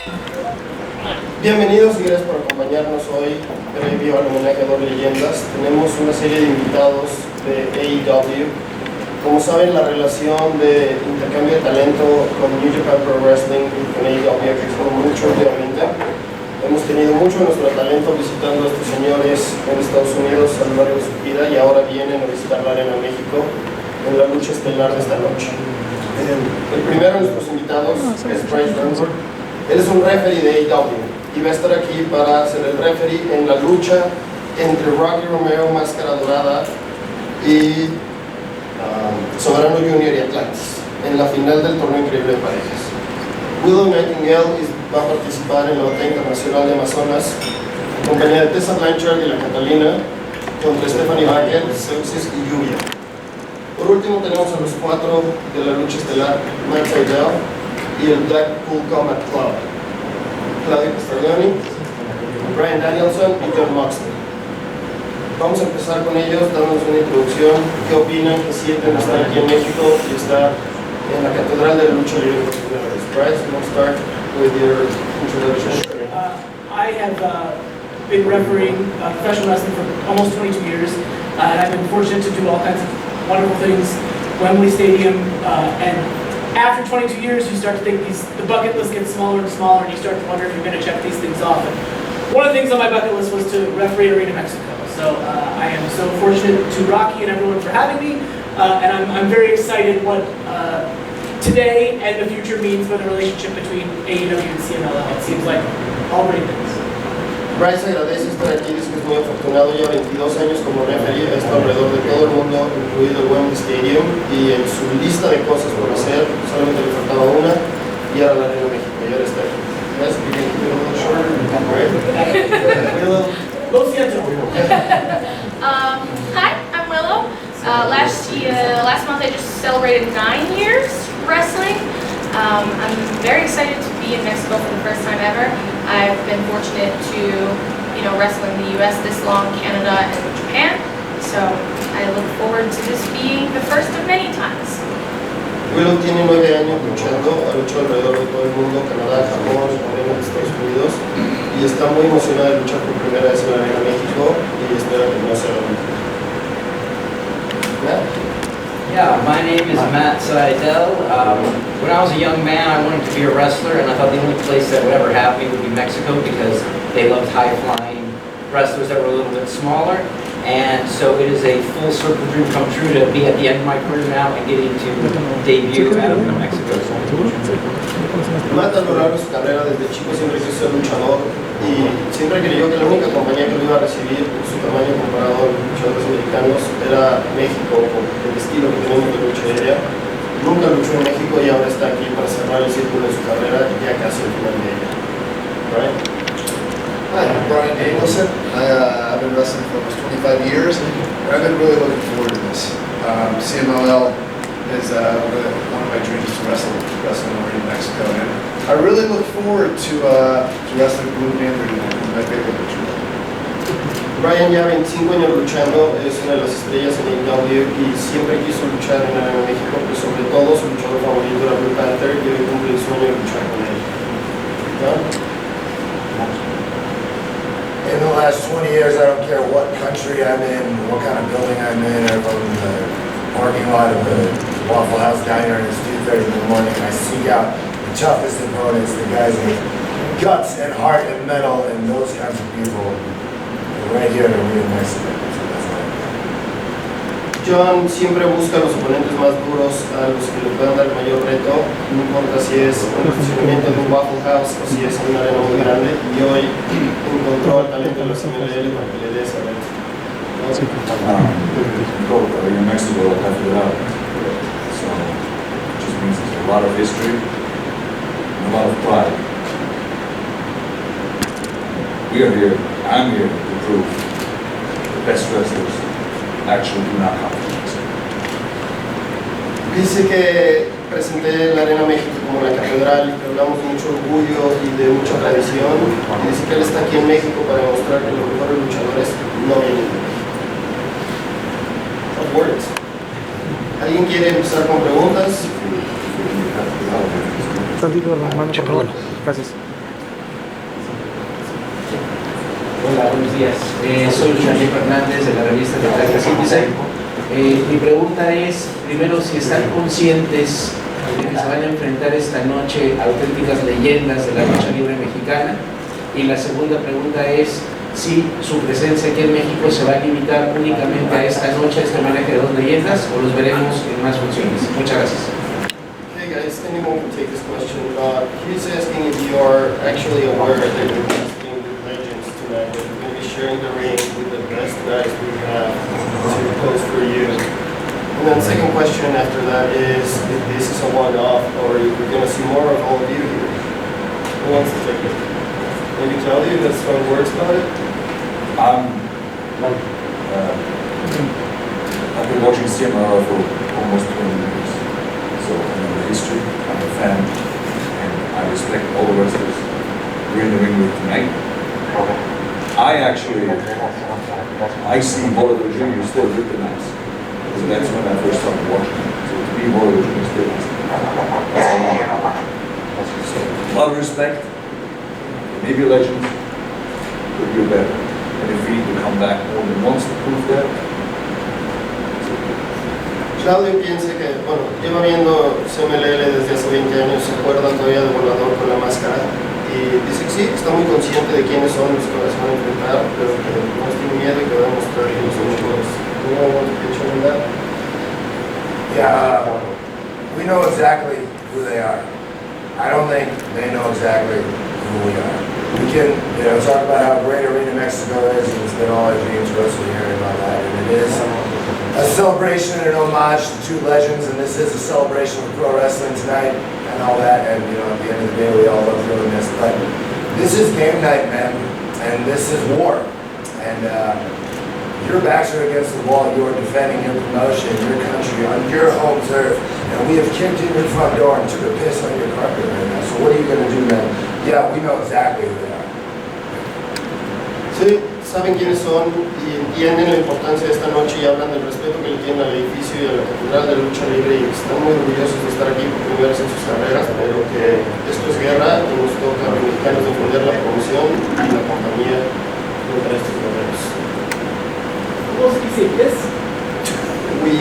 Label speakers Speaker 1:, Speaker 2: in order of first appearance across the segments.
Speaker 1: Bienvenidos y gracias por acompañarnos hoy, previo al homenaje a Leyendas. Tenemos una serie de invitados de AEW. Como saben, la relación de intercambio de talento con New Japan Pro Wrestling y con AEW ha crecido mucho últimamente. Hemos tenido mucho de nuestro talento visitando a estos señores en Estados Unidos a lo largo de su vida y ahora vienen a visitar la Arena México en la lucha estelar de esta noche. El primero de nuestros invitados es Bryce Ramsey. Él es un referee de AEW y va a estar aquí para ser el referee en la lucha entre Rocky Romero, Máscara Dorada y Soberano Junior y Atlantis en la final del torneo increíble de parejas. Nightingale va a participar en la batalla internacional de Amazonas en compañía de Tessa Blanchard y la Catalina contra Stephanie Baker, Seuxis y Lluvia. Por último tenemos a los cuatro de la lucha estelar, Nightingale y el Blackpool Combat Club, Claudio Castagnoli, Brian Danielson y John Moxley. Vamos a empezar con ellos dándonos una introducción. ¿Qué opinan? ¿Qué sienten estar aquí en México y estar en la Catedral de la Lucha Libre por primera vez? Bryce, we'll start with your introduction.
Speaker 2: I have been refereeing professional wrestling for almost 22 years, and I've been fortunate to do all kinds of wonderful things. Wembley Stadium, and after 22 years, you start to think the bucket list gets smaller and smaller, and you start to wonder if you're going to check these things off. And one of the things on my bucket list was to referee Arena Mexico. So I am so fortunate to Rocky and everyone for having me, and I'm very excited what today and the future means for the relationship between AEW and CMLL. It seems like all great things.
Speaker 1: Bryce agradece estar aquí, dice que es muy afortunado, ya 22 años como referee, ha estado alrededor de todo el mundo, incluido el Wembley Stadium, y en su lista de cosas por hacer, solamente le faltaba una, y ahora la Arena México, y ahora está aquí. Yes, we can do a little shorter, right?
Speaker 3: Hi, I'm Willow. Last month I just celebrated 9 years wrestling. I'm very excited to be in Mexico for the first time ever. I've been fortunate to, wrestle in the U.S. this long, Canada, and Japan. So I look forward to this being the first of many times.
Speaker 1: Willow tiene 9 años luchando, ha luchado alrededor de todo el mundo, Canadá, Japón, Estados Unidos, y está muy emocionada de luchar por primera vez en la Arena México y espera que no sea lo mismo. Matt?
Speaker 4: Yeah, my name is Matt Sydal. When I was a young man, I wanted to be a wrestler, and I thought the only place that would ever have me would be Mexico because they loved high-flying wrestlers that were a little bit smaller. And so it is a full circle dream come true to be at the end of my career now and getting to debut out of Mexico.
Speaker 1: Matt, a lo largo de su carrera desde chico siempre quiso ser luchador y siempre creyó que la única compañía que lo iba a recibir por su tamaño comparado a los luchadores americanos era México, por el estilo que tenemos de lucha aérea. Nunca luchó en México y ahora está aquí para cerrar el círculo de su carrera ya casi al final de ella. Brian?
Speaker 5: Hi, I'm Brian Danielson. I've been wrestling for almost 25 years, and I've been really looking forward to this. CMLL is one of my dreams to wrestle over in Mexico, and I really look forward to wrestling Blue Panther, my favorite luchador.
Speaker 1: Brian ya 25 años luchando, es una de las estrellas en AEW y siempre quiso luchar en Arena México, pero sobre todo su luchador favorito era Blue Panther y hoy cumple el sueño de luchar con él. ¿No?
Speaker 6: In the last 20 years, I don't care what country I'm in, what kind of building I'm in, I'm in the parking lot of the Waffle House Diner, and it's 2:30 in the morning, and I seek out the toughest opponents, the guys with guts and heart and metal, and those kinds of people right here in Rio, Mexico.
Speaker 1: John siempre busca los oponentes más duros, a los que le puedan dar el mayor reto, no importa si es en el funcionamiento de un Waffle House o si es en una arena muy grande, y hoy encontró al talento de los CMLL para que le dé ese reto.
Speaker 7: In Mexico, la Catedral. So, it just means there's a lot of history and a lot of pride. We are here, I'm here to prove the best wrestlers actually do not come from Mexico.
Speaker 1: Dice que presenté la Arena México como la catedral y que hablamos de mucho orgullo y de mucha tradición, y dice que él está aquí en México para demostrar que los mejores luchadores no vienen de México. What words? ¿Alguien quiere empezar con preguntas?
Speaker 8: Tantito, hermano, por favor. Gracias. Hola, buenos días. Soy Luis Fernández de la revista de Citizen. Mi pregunta es, primero, si están conscientes de que se van a enfrentar esta noche a auténticas leyendas de la lucha libre mexicana. Y la segunda pregunta es si su presencia aquí en México se va a limitar únicamente a esta noche, a este homenaje de dos leyendas, o los veremos en más funciones. Muchas gracias.
Speaker 1: Hey guys, anyone can take this question. He's asking if you are actually aware that you're casting with legends tonight, that you're going to be sharing the ring with the best guys we have to post for you. And then second question after that is if this is a one-off or if we're going to see more of all of you here. Who wants to take it? Maybe Claudio, you got strong words about it?
Speaker 7: I've been watching CMLL for almost 20 years. So I know the history, I'm a fan, and I respect all the wrestlers we're in the ring with tonight. I see Bolo Jr. still with the mask. So that's when I first started watching him. So to be Bolo Jr. still is that's all I know. So a lot of respect, maybe legends, could be better. And if we need to come back more than once to prove that,
Speaker 1: Claudio piensa que, bueno, lleva viendo CMLL desde hace 20 años, se acuerda todavía de Volador con la máscara, y dice que sí, está muy consciente de quiénes son los que se van a enfrentar, pero que no tiene miedo y que va a demostrar que no son mejores. You know what to on that?
Speaker 6: Yeah, we know exactly who they are. I don't think they know exactly who we are. We can, talk about how great Arena Mexico is, and it's been all our dreams for us to hear about that, and it is a celebration and an homage to two legends, and this is a celebration of pro wrestling tonight and all that, and at the end of the day we all love doing this, but this is game night, man, and this is war, and your backs are against the wall, you are defending your promotion, your country, on your home turf, and we have kicked in your front door and took a piss on your carpet right now, so what are you going to do, man? Yeah, we know exactly who they are.
Speaker 1: Sí, saben quiénes son y entienden la importancia de esta noche y hablan del respeto que le tienen al edificio y a la catedral de lucha libre y están muy orgullosos de estar aquí por primera vez en sus carreras, pero que esto es guerra y nos toca a los mexicanos defender la promoción y la compañía contra estos guerreros.
Speaker 2: Supposed to say this?
Speaker 1: We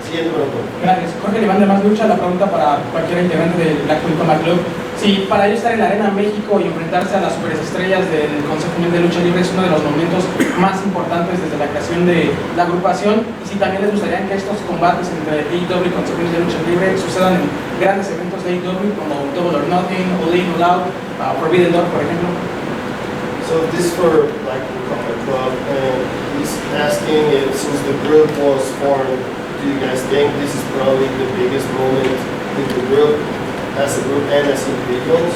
Speaker 1: Siguiente pregunta.
Speaker 2: Gracias. Jorge Iván de Más Lucha, la pregunta para cualquier integrante del Blackpool Combat Club. Si para ellos estar en la Arena México y enfrentarse a las superestrellas del Consejo Mundial de Lucha Libre es uno de los momentos más importantes desde la creación de la agrupación, y si también les gustaría que estos combates entre AEW y Consejo Mundial de Lucha Libre sucedan en grandes eventos de AEW como Double or Nothing, All In, All Out, Forbidden Door, por ejemplo.
Speaker 1: So this is for Blackpool Combat Club, and he's asking if since the group was formed, do you guys think this is probably the biggest moment in the group, as a group and as individuals?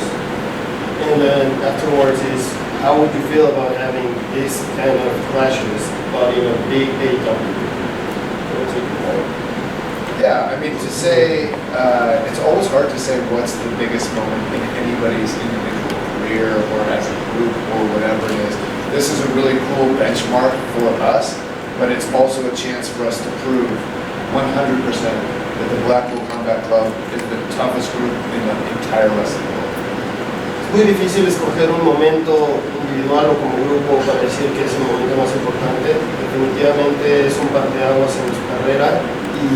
Speaker 1: And then afterwards is, how would you feel about having this kind of clashes, but in a big AEW?
Speaker 5: Yeah, I mean, to say, it's always hard to say what's the biggest moment in anybody's individual career or as a group or whatever it is. This is a really cool benchmark for us, but it's also a chance for us to prove 100% that the Blackpool Combat Club is the toughest group in the entire wrestling world.
Speaker 1: Es muy difícil escoger un momento individual o como grupo para decir que es el momento más importante. Definitivamente es un parteaguas en su carrera y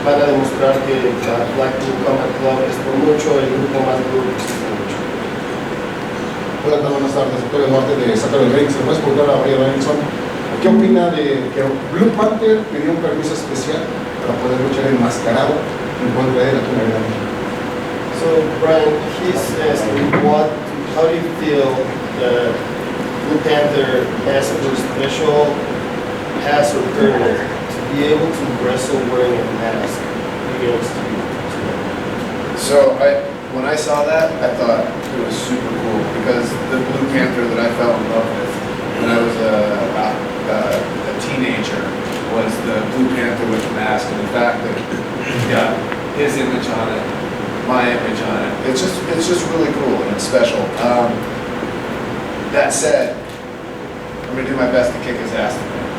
Speaker 1: van a demostrar que la Blackpool Combat Club es por mucho el grupo más duro que existe en lucha.
Speaker 9: Hola, buenas tardes, doctor Eduardo de Sacar el Rey. Se lo voy a preguntar a María Danielson. ¿Qué opina de que Blue Panther pidió un permiso especial para poder luchar enmascarado en contra de la Arena México?
Speaker 1: So Brian, he's asking how do you feel that Blue Panther asked for a special pass or permit to be able to wrestle wearing a mask against you?
Speaker 5: So when I saw that, I thought it was super cool because the Blue Panther that I fell in love with when I was a teenager was the Blue Panther with the mask, and the fact that he got his image on it, my image on it. It's just really cool and it's special. That said, I'm gonna do my best to kick his ass tonight.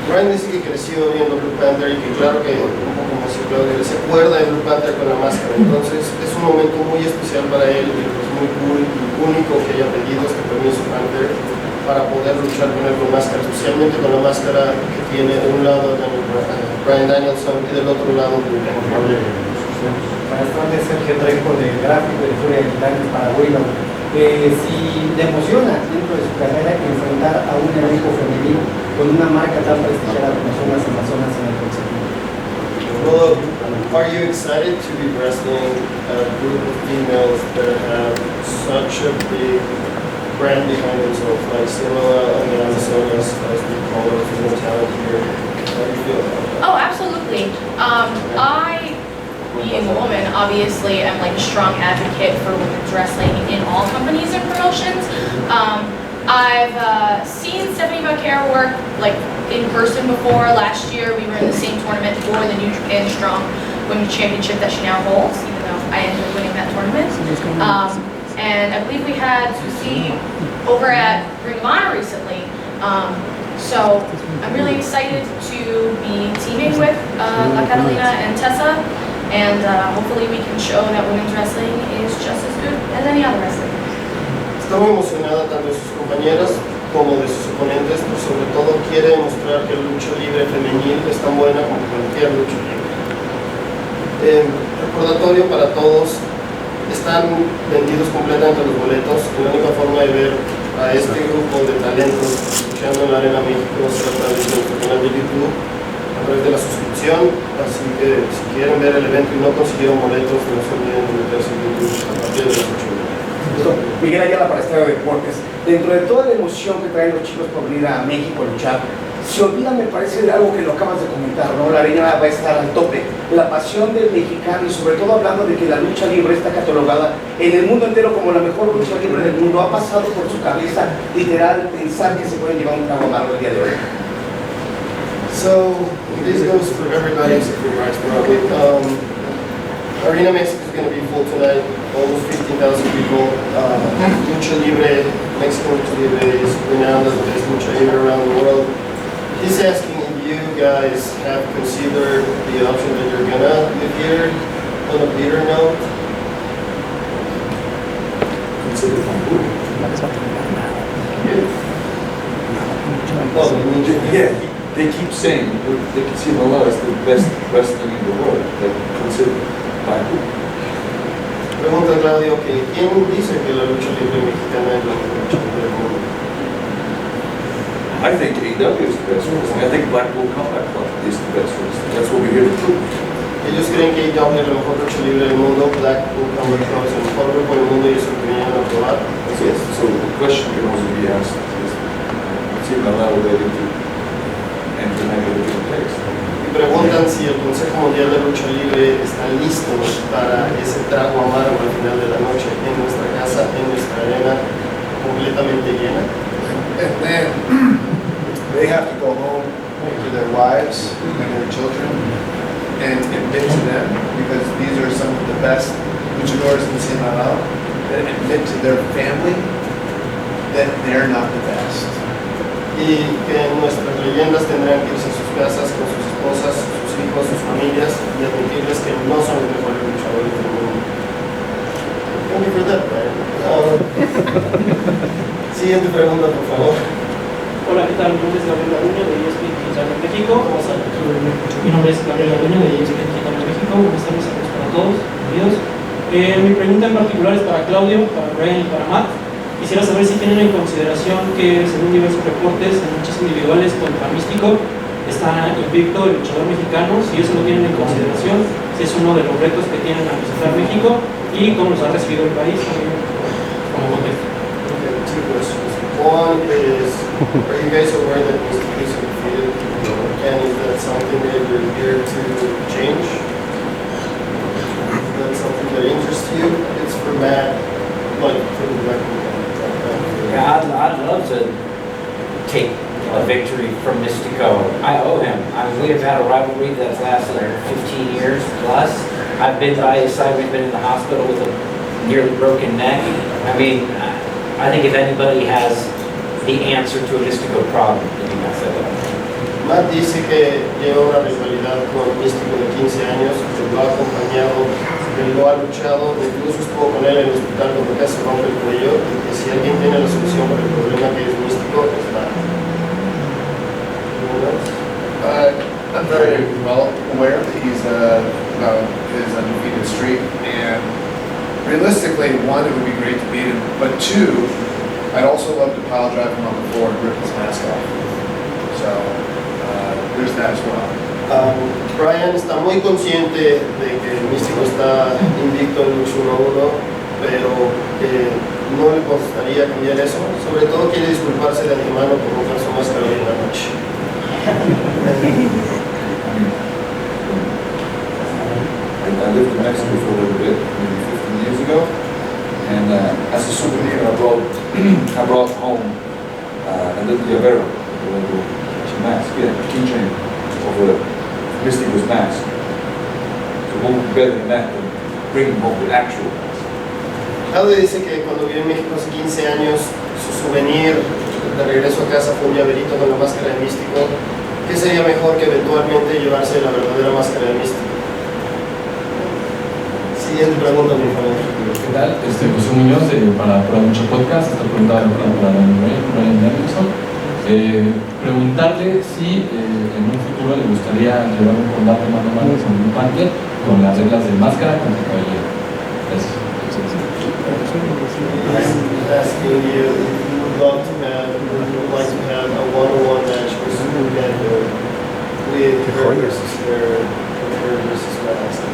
Speaker 1: Brian dice que creció viendo Blue Panther y que claro que, un poco como si Claudio, se acuerda de Blue Panther con la máscara. Entonces es un momento muy especial para él y es muy cool y único que haya pedido este permiso Panther para poder luchar con él con máscara, especialmente con la máscara que tiene de un lado Brian Danielson y del otro lado Blue Panther.
Speaker 10: Buenas tardes, Sergio Trejo de Gráfico de Historia Digital para Willow. Si le emociona dentro de su carrera enfrentar a un elenco femenino con una marca tan prestigiada como son las Amazonas en el consejo.
Speaker 1: Well, are you excited to be wrestling a group of females that have such a big brand behind themselves, like CMLL and the Amazonas, as we call it, female talent here? How do you feel about that?
Speaker 3: Oh, absolutely. I, being a woman, obviously am like a strong advocate for women's wrestling in all companies and promotions. I've seen Stephanie Vaquero work like in person before. Last year we were in the same tournament for the New Japan Strong Women's Championship that she now holds, even though I ended up winning that tournament. And I believe we had Susie over at Ring of Honor recently. So I'm really excited to be teaming with La Catalina and Tessa, and hopefully we can show that women's wrestling is just as good as any other wrestling.
Speaker 1: Está muy emocionada tanto de sus compañeras como de sus oponentes, pero sobre todo quiere demostrar que la lucha libre femenil es tan buena como cualquier lucha libre. Recordatorio para todos, están vendidos completamente los boletos y la única forma de ver a este grupo de talentos luchando en la Arena México será a través de nuestro canal de YouTube, a través de la suscripción, así que si quieren ver el evento y no consiguieron boletos, no se olviden de meterse en YouTube a partir de las 8 de la noche.
Speaker 10: Miguel Ayala para Estadio Deportes. Dentro de toda la emoción que traen los chicos por venir a México a luchar, se olvida, me parece, de algo que lo acabas de comentar, ¿no? La arena va a estar al tope. La pasión del mexicano y sobre todo hablando de que la lucha libre está catalogada en el mundo entero como la mejor lucha libre del mundo. Ha pasado por su cabeza, literal, pensar que se pueden llevar un trago amargo el día de hoy.
Speaker 1: So, this goes for everybody except for Max probably. Arena Mexico is going to be full tonight, almost 15,000 people. Lucha Libre, Mexican Lucha Libre is renowned as the best lucha libre around the world. He's asking if you guys have considered the option that you're going to live here on a bitter note.
Speaker 7: Consider Blackpool. Yeah, they keep saying they can see Malala as the best wrestling in the world. Like, consider Blackpool.
Speaker 1: Pregunta Claudio que ¿quién dice que la lucha libre mexicana es la mejor lucha libre del mundo?
Speaker 7: I think AEW is the best wrestling. I think Blackpool Combat Club is the best wrestling. That's what we're here to prove.
Speaker 1: Ellos creen que AEW es la mejor lucha libre del mundo, Blackpool Combat Club es el mejor grupo del mundo y eso que vinieron a probar. Así es.
Speaker 7: So the question can also be asked is, see Malala ready to enter any of the place?
Speaker 1: Y preguntan si el Consejo Mundial de Lucha Libre está listo para ese trago amargo al final de la noche en nuestra casa, en nuestra arena completamente llena.
Speaker 5: And then they have to go home to their wives and their children and admit to them, because these are some of the best luchadores in Sinaloa, that admit to their family that they're not the best.
Speaker 1: Y que nuestras leyendas tendrán que irse a sus casas con sus esposas, sus hijos, sus familias y admitirles que no son los mejores luchadores del mundo. Thank you for that, Brian. Siguiente pregunta, por favor.
Speaker 2: Hola, ¿qué tal? Mi nombre es Gabriel Laduño de ESPN Digital en México. Mi nombre es Gabriel Laduño de ESPN Digital en México. Buenas tardes, saludos para todos. Bienvenidos. Mi pregunta en particular es para Claudio, para Brian y para Matt. Quisiera saber si tienen en consideración que, según diversos reportes, en luchas individuales contra Místico está invicto el luchador mexicano, si eso lo tienen en consideración, si es uno de los retos que tienen al visitar México y cómo los ha recibido el país como contexto.
Speaker 1: Okay, two questions. One is, are you guys aware that Mystico is defeated? And is that something that you're here to change? Is that something that interests you? It's for Matt, like for the Blackpool.
Speaker 4: Yeah, I'd love to take a victory from Mystico. I owe him. I mean, we have had a rivalry that's lasted 15 years plus. I've been by his side. We've been in the hospital with a nearly broken neck. I mean, I think if anybody has the answer to a Mystico problem, then you got Sydal.
Speaker 1: Matt dice que lleva una rivalidad con Místico de 15 años, que lo ha acompañado, que lo ha luchado, incluso estuvo con él en el hospital cuando casi rompe el cuello, y que si alguien tiene la solución para el problema que es Místico, es Matt.
Speaker 5: I'm very well aware that he's his undefeated streak, and realistically, one, it would be great to beat him, but two, I'd also love to pile drive him on the floor and rip his mask off. So there's that as well.
Speaker 1: Brian está muy consciente de que el Místico está invicto en lucha 1-1, pero no le gustaría cambiar eso. Sobre todo quiere disculparse de antemano por romper su máscara hoy en la noche.
Speaker 7: I lived in Mexico for a little bit, maybe 15 years ago, and as a souvenir I brought home a little llavero, a little mask, keychain of a Mystico's mask. So what would be better than that than bringing home the actual mask?
Speaker 1: Claudio dice que cuando vivió en México hace 15 años, su souvenir de regreso a casa fue un llaverito con la máscara de Místico. ¿Qué sería mejor que eventualmente llevarse la verdadera máscara de Místico? Siguiente pregunta, por favor.
Speaker 11: ¿Qué tal? José Muñoz para Mucho Podcast, esta pregunta para Danielson. Preguntarle si en un futuro le gustaría llevar un combate mano a mano con un Panther con las reglas de máscara contra caballero. Gracias.
Speaker 1: Asking you if you would love to have, would like to have a one-on-one match with Suscríbete with her versus her versus Mask.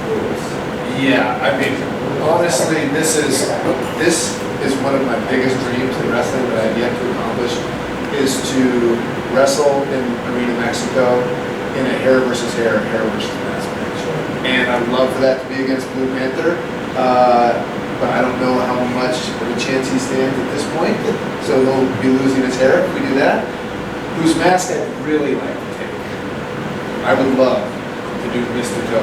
Speaker 5: Yeah, I mean, honestly, this is one of my biggest dreams in wrestling that I've yet to accomplish, is to wrestle in Arena Mexico in a hair versus hair versus mask match. And I'd love for that to be against Blue Panther, but I don't know how much of a chance he stands at this point, so he'll be losing his hair if we do that. Whose mask I'd really like to take. I would love to do Mystico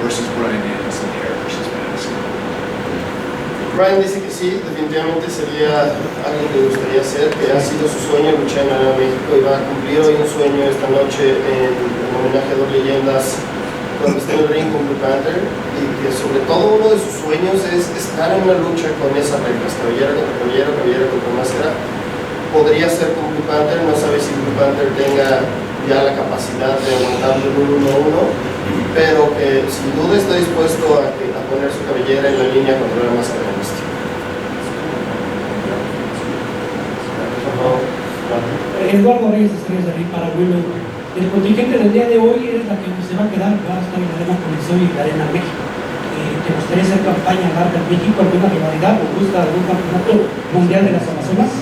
Speaker 5: versus Brian Danielson hair versus mask.
Speaker 1: Brian dice que sí, definitivamente sería algo que le gustaría hacer, que ha sido su sueño luchar en Arena México y va a cumplir hoy un sueño esta noche en homenaje a dos leyendas cuando esté en el ring con Blue Panther, y que sobre todo uno de sus sueños es estar en una lucha con esas reglas, cabellera contra cabellera, cabellera contra máscara. Podría ser con Blue Panther, no sabe si Blue Panther tenga ya la capacidad de aguantarlo en un 1-1, pero que sin duda está dispuesto a poner su cabellera en la línea contra la máscara de Místico.
Speaker 12: Eduardo Reyes, Estrellas de Ring para Willow. El contingente del día de hoy es la que se va a quedar, va a estar en la Arena Coliseo y la Arena México. ¿Te gustaría hacer campaña larga en México, alguna rivalidad o gusta algún campeonato mundial de las Amazonas?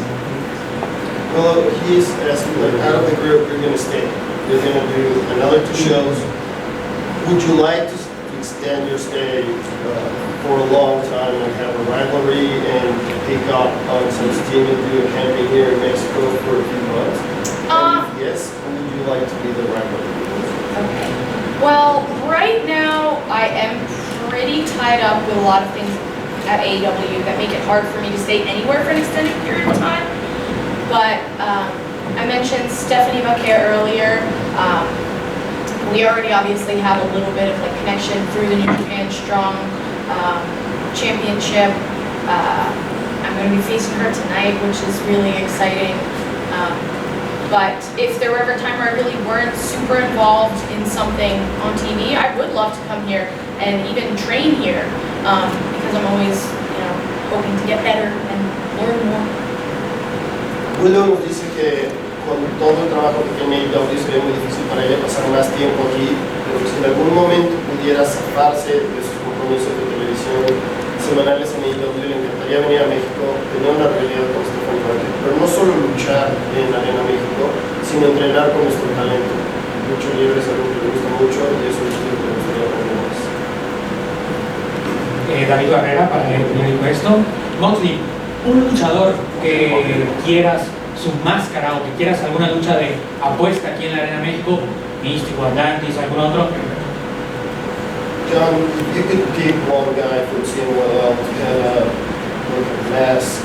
Speaker 1: Well, he's asking, like, out of the group, you're going to stay. You're going to do another 2 shows. Would you like to extend your stay for a long time and have a rivalry and pick up on some steam and do a campaign here in Mexico for a few months? And if yes, who would you like to be the rivalry?
Speaker 3: Okay. Well, right now I am pretty tied up with a lot of things at AEW that make it hard for me to stay anywhere for an extended period of time. But I mentioned Stephanie Maquet earlier. We already obviously have a little bit of like connection through the New Japan Strong Championship. I'm going to be facing her tonight, which is really exciting. But if there were ever a time where I really weren't super involved in something on TV, I would love to come here and even train here because I'm always, hoping to get better and learn more.
Speaker 1: Willow nos dice que con todo el trabajo que tiene AEW sería muy difícil para ella pasar más tiempo aquí, pero si en algún momento pudiera zafarse de sus compromisos de televisión semanales en AEW, le encantaría venir a México, tener una realidad con Stephanie Maquet, pero no solo luchar en Arena México, sino entrenar con nuestro talento. Lucha libre es algo que le gusta mucho y eso es lo que le gustaría aprender más.
Speaker 13: David Barrera, para el periódico Esto. Moxley, un luchador que quieras su máscara o que quieras alguna lucha de apuesta aquí en la Arena México, Místico, Atlantis, algún otro.
Speaker 1: John, if you could pick one guy from CMLL to have a mask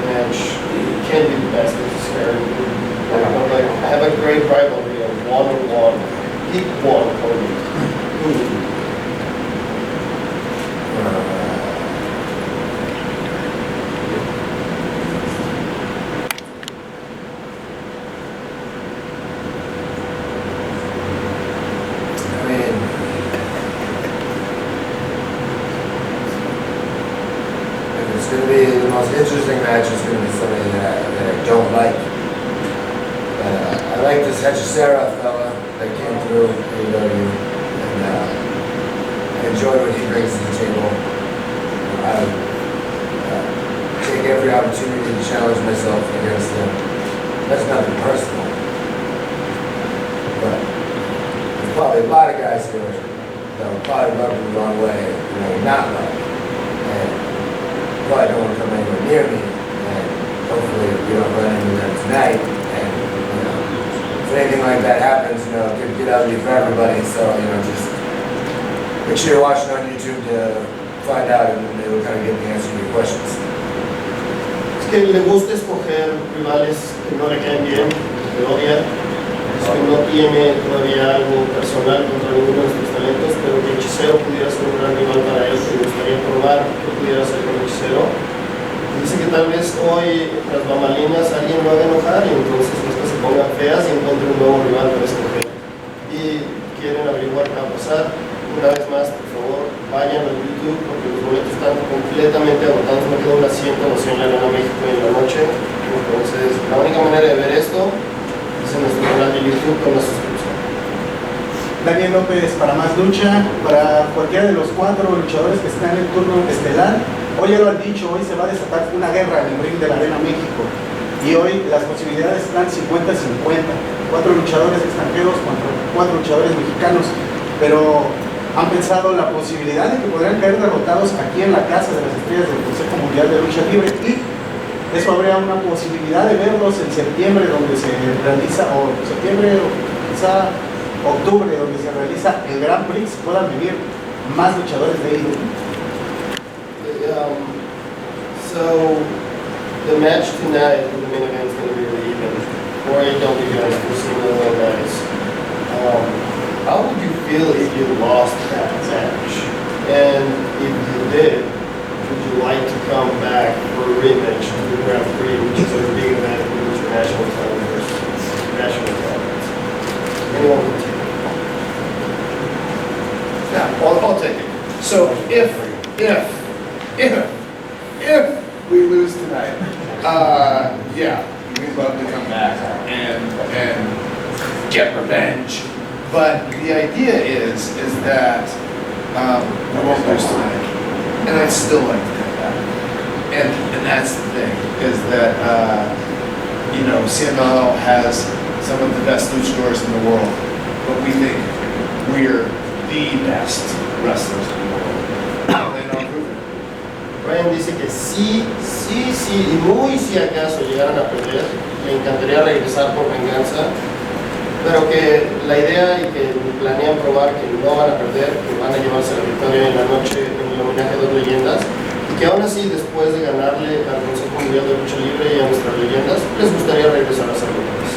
Speaker 1: match, it can't be the best necessarily. Like, have a great rivalry, a one-on-one Pick one only.
Speaker 6: It's going to be the most interesting match. Is going to be somebody that I don't like. But I like this Hechicera fella that came through AEW, and I enjoy what he brings to the table. I would take every opportunity to challenge myself against him. That's nothing personal. But there's probably a lot of guys here that will probably rub me the wrong way, not like. And probably don't want to come anywhere near me. And hopefully we don't run into them tonight. And if anything like that happens, it could get ugly for everybody. So just make sure you're watching on YouTube to find out, and they will kind of get the answer to your questions.
Speaker 1: Es que le gusta escoger rivales que no le caen bien, que odia. Es que no tiene todavía algo personal contra ninguno de nuestros talentos, pero que Hechicero pudiera ser un gran rival para él, que le gustaría probar qué pudiera hacer con Hechicero. Dice que tal vez hoy las bambalinas alguien lo haga enojar y entonces las cosas se pongan feas y encuentre un nuevo rival para escoger. Y quieren averiguar qué va a pasar. Una vez más, por favor, vayan al YouTube porque los boletos están completamente agotados. No queda un asiento vacío en la Arena México en la noche. Entonces, la única manera de ver esto es en nuestro canal de YouTube con la suscripción.
Speaker 10: Daniel López para Más Lucha, para cualquiera de los 4 luchadores que están en el turno estelar. Hoy ya lo han dicho, hoy se va a desatar una guerra en el ring de la Arena México. Y hoy las posibilidades están 50-50. 4 luchadores extranjeros contra 4 luchadores mexicanos. Pero han pensado la posibilidad de que podrían caer derrotados aquí en la Casa de las Estrellas del Consejo Mundial de Lucha Libre. Y eso habría una posibilidad de verlos en septiembre, donde se realiza, o septiembre o quizá octubre, donde se realiza el Grand Prix, puedan vivir más luchadores de AEW.
Speaker 1: So the match tonight, the main event is going to be really even. For AEW guys, for CMLL guys, how would you feel if you lost that match? And if you did, would you like to come back for a rematch to the Grand Prix, which is a big event with international talent versus national talent? Anyone can take it.
Speaker 5: Yeah, I'll take it. So if we lose tonight, yeah, we'd love to come back and get revenge. But the idea is that we won't lose tonight, and I'd still like to come back. And that's the thing, is that CMLL has some of the best luchadors in the world, but we think we're the best wrestlers in the world.
Speaker 1: Brian dice que sí, y muy si acaso llegaran a perder, le encantaría regresar por venganza, pero que la idea y que planean probar que no van a perder, que van a llevarse la victoria en la noche en el homenaje de Leyendas, y que aún así después de ganarle al Consejo Mundial de Lucha Libre y a nuestras leyendas, les gustaría regresar a hacer luchas.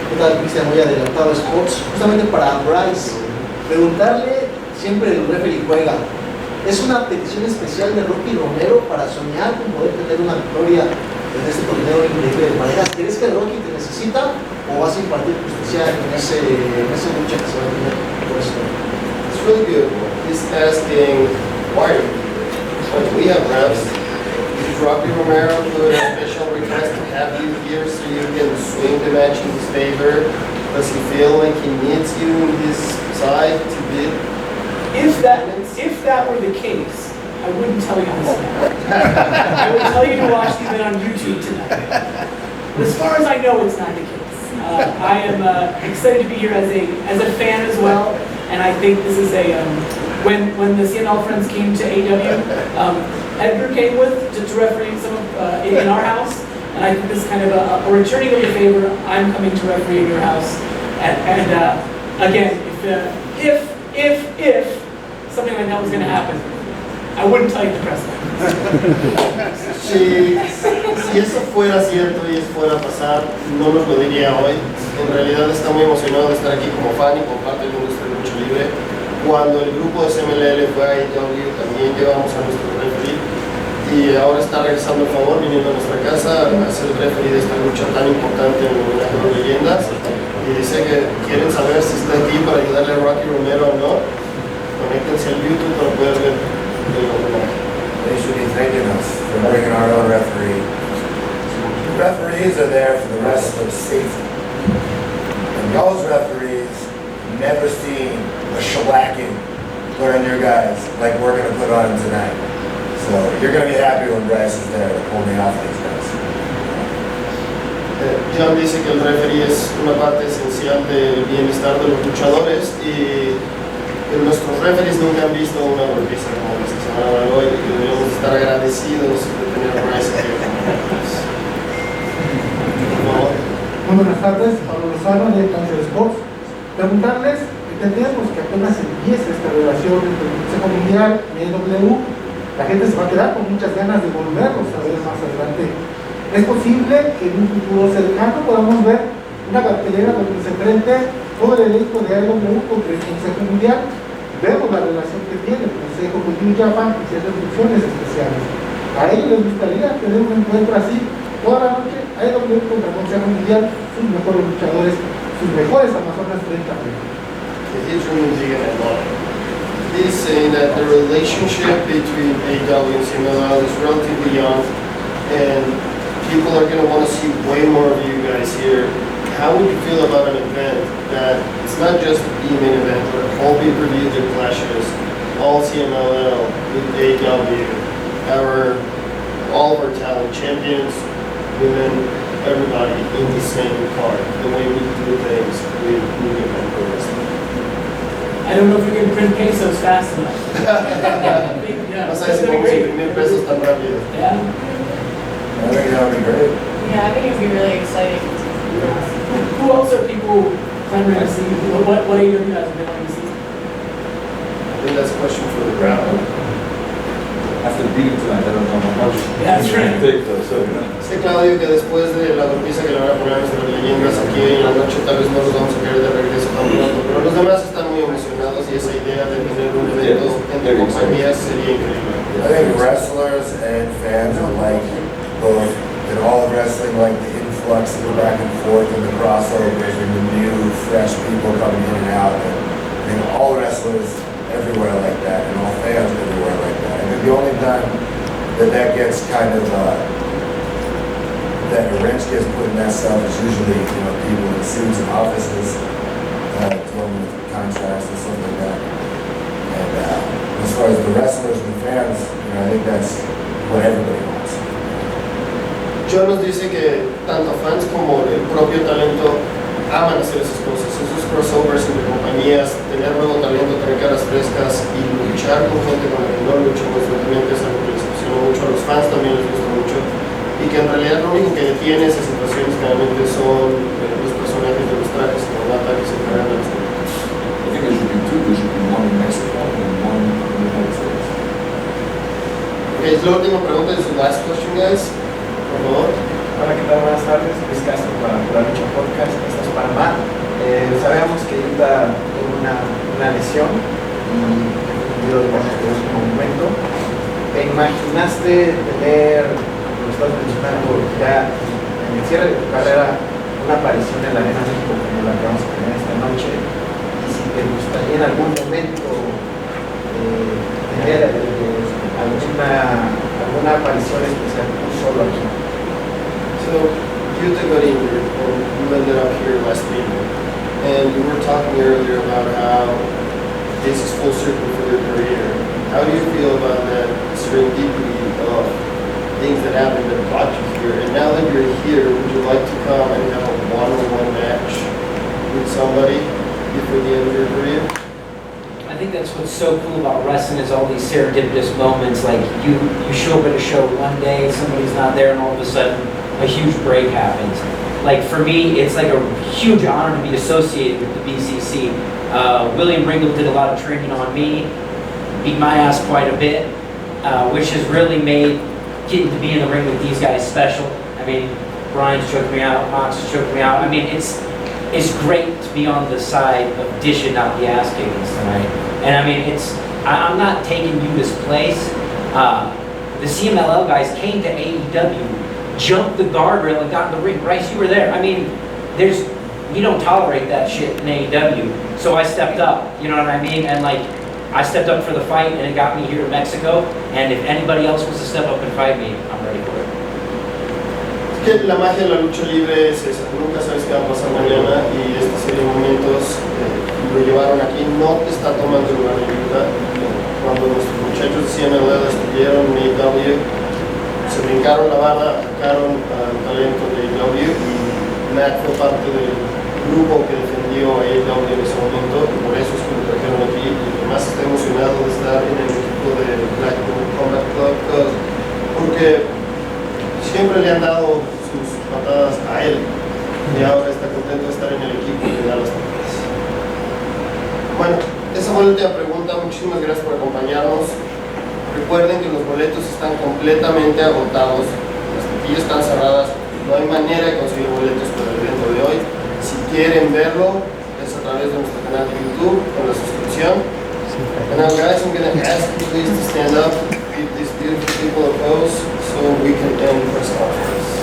Speaker 14: ¿Qué tal, Cristian? Muy adelantado Sports. Justamente para Bryce, preguntarle, siempre el referee juega, ¿es una petición especial de Rocky Romero para soñar con poder tener una victoria en este torneo increíble de parejas? ¿Crees que Rocky te necesita o vas a impartir justicia en esa lucha que se va a tener por esto?
Speaker 1: It's really good. He's asking, why are you here? Like, we have reps. Is Rocky Romero put a special request to have you here so you can swing the match in his favor? Does he feel like he needs you in his side to bid?
Speaker 2: If that were the case, I wouldn't tell you this now. I would tell you to watch the event on YouTube tonight. But as far as I know, it's not the case. I am excited to be here as a fan as well, and I think this is when the CML friends came to AEW, Edgar came to referee some of, in our house, and I think this is kind of a returning of the favor. I'm coming to referee in your house, and again, if something like that was going to happen, I wouldn't tell you to press that.
Speaker 1: Si eso fuera cierto y eso fuera a pasar, no nos lo diría hoy. En realidad está muy emocionado de estar aquí como fan y como parte de la industria de lucha libre. Cuando el grupo de CMLL fue a AEW también llevamos a nuestro referee y ahora está regresando el favor, viniendo a nuestra casa a ser el referee de esta lucha tan importante en Homenaje de Leyendas. Y dice que quieren saber si está aquí para ayudarle a Rocky Romero o no. Conéctense al YouTube para poder ver el homenaje.
Speaker 6: They should be thanking us for bringing our own referee. Referees are there for the wrestler's safety. And those referees never seen a shellacking put on your guys like we're going to put on them tonight. So you're going to be happy when Bryce is there to pull me off these guys.
Speaker 1: John dice que el referee es una parte esencial del bienestar de los luchadores y nuestros referees nunca han visto una golpiza como esta semana de hoy y deberíamos estar agradecidos de tener a Bryce aquí.
Speaker 15: Muy buenas tardes, Pablo Lozano de Cáncer Sports. Preguntarles, entendemos que apenas empieza esta relación entre el Consejo Mundial y AEW, la gente se va a quedar con muchas ganas de volverlos a ver más adelante. Es posible que en un futuro cercano podamos ver una cartelera donde se enfrente todo el elenco de AEW contra el Consejo Mundial. Vemos la relación que tiene el Consejo con New Japan y ciertas funciones especiales. A ellos les gustaría tener un encuentro así toda la noche, AEW contra el Consejo Mundial, sus mejores luchadores, sus mejores amazonas frente a frente.
Speaker 1: He's saying that the relationship between AEW and CMLL is relatively young and people are going to want to see way more of you guys here. How would you feel about an event that it's not just the main event, but all pay-per-view that clashes, all CMLL with AEW, all of our talent, champions, women, everybody in the same card, the way we do things with New Japan Pro Wrestling.
Speaker 2: I don't know if you can print pesos fast enough.
Speaker 1: No sabes cómo imprimir pesos tan rápido.
Speaker 2: Yeah.
Speaker 6: I think that would be great.
Speaker 3: Yeah, I think it would be really exciting.
Speaker 2: Who else are people clamoring to see? What AEW has been wanting to see?
Speaker 1: I think that's a question for the crowd.
Speaker 7: After the beating tonight, I don't know how much
Speaker 2: Yeah, that's right.
Speaker 7: take though, so
Speaker 1: Sé, Claudio, que después de la golpiza que le van a poner a nuestras leyendas aquí en la noche, tal vez no los vamos a querer de regreso tan pronto, pero los demás están muy emocionados y esa idea de tener un evento entre compañías sería increíble.
Speaker 6: I think wrestlers and fans alike, both in all of wrestling, like the influx of the back and forth and the crossovers and the new, fresh people coming in and out. And I think all wrestlers everywhere like that, and all fans everywhere like that. I think the only time that gets kind of, that a wrench gets put in that stuff is usually, people in suits and offices dealing with contracts and stuff like that. And as far as the wrestlers and the fans, I think that's what everybody wants.
Speaker 1: John nos dice que tanto fans como el propio talento aman hacer esas cosas, esos crossovers entre compañías, tener nuevo talento, tener caras frescas y luchar con gente con la que no lucha, pues realmente es algo que les emociona mucho, a los fans también les gusta mucho y que en realidad lo único que detiene esas situaciones generalmente son los personajes de los trajes que van a que se encargan de las cosas.
Speaker 7: I think there should be two. There should be one in Mexico and one in the United States.
Speaker 1: Okay, es la última pregunta, es the last question, guys. Por favor.
Speaker 16: Hola, ¿qué tal? Buenas tardes. Luis Castro para la Lucha Podcast. Esto es Panamá. Sabemos que Yuta tuvo una lesión y dio el último momento. ¿Te imaginaste tener, como estás mencionando, ya en el cierre de tu carrera, una aparición en la Arena México como la que vamos a tener esta noche? Y si te gustaría en algún momento tener alguna aparición especial tú solo aquí.
Speaker 1: So, Yuta got injured and you ended up here last April. And we were talking earlier about how this is full circle for your career. How do you feel about that serendipity of things that happened that brought you here? And now that you're here, would you like to come and have a one-on-one match with somebody before the end of your career?
Speaker 4: I think that's what's so cool about wrestling is all these serendipitous moments. Like you show up at a show one day, somebody's not there, and all of a sudden a huge break happens. Like for me, it's like a huge honor to be associated with the BCC. William Ringo did a lot of training on me, beat my ass quite a bit, which has really made getting to be in the ring with these guys special. I mean, Brian's choked me out, Mox has choked me out. I mean, it's great to be on the side of dishing out the ass kickings tonight. And I mean, I'm not taking Yuta's place. The CMLL guys came to AEW, jumped the guardrail and got in the ring. Bryce, you were there. I mean, we don't tolerate that shit in AEW. So I stepped up, you know what I mean? And like, I stepped up for the fight and it got me here to Mexico. And if anybody else wants to step up and fight me, I'm ready for it.
Speaker 1: Es que la magia de la lucha libre es esa, nunca sabes qué va a pasar mañana y esta serie de momentos lo llevaron aquí, no te está tomando el lugar de Yuta. Cuando nuestros muchachos de CMLL estuvieron en AEW, se brincaron la barra, atacaron al talento de AEW y Matt fue parte del grupo que defendió a AEW en ese momento y por eso es que lo trajeron aquí y además está emocionado de estar en el equipo de Blackpool Combat Club porque siempre le han dado sus patadas a él y ahora está contento de estar en el equipo y le da las patadas. Bueno, esa fue la última pregunta, muchísimas gracias por acompañarnos. Recuerden que los boletos están completamente agotados, las taquillas están cerradas, no hay manera de conseguir boletos para el evento de hoy. Si quieren verlo, es a través de nuestro canal de YouTube con la suscripción. And now guys, I'm going to ask you please to stand up, give these beautiful people a pose so we can end the press conference.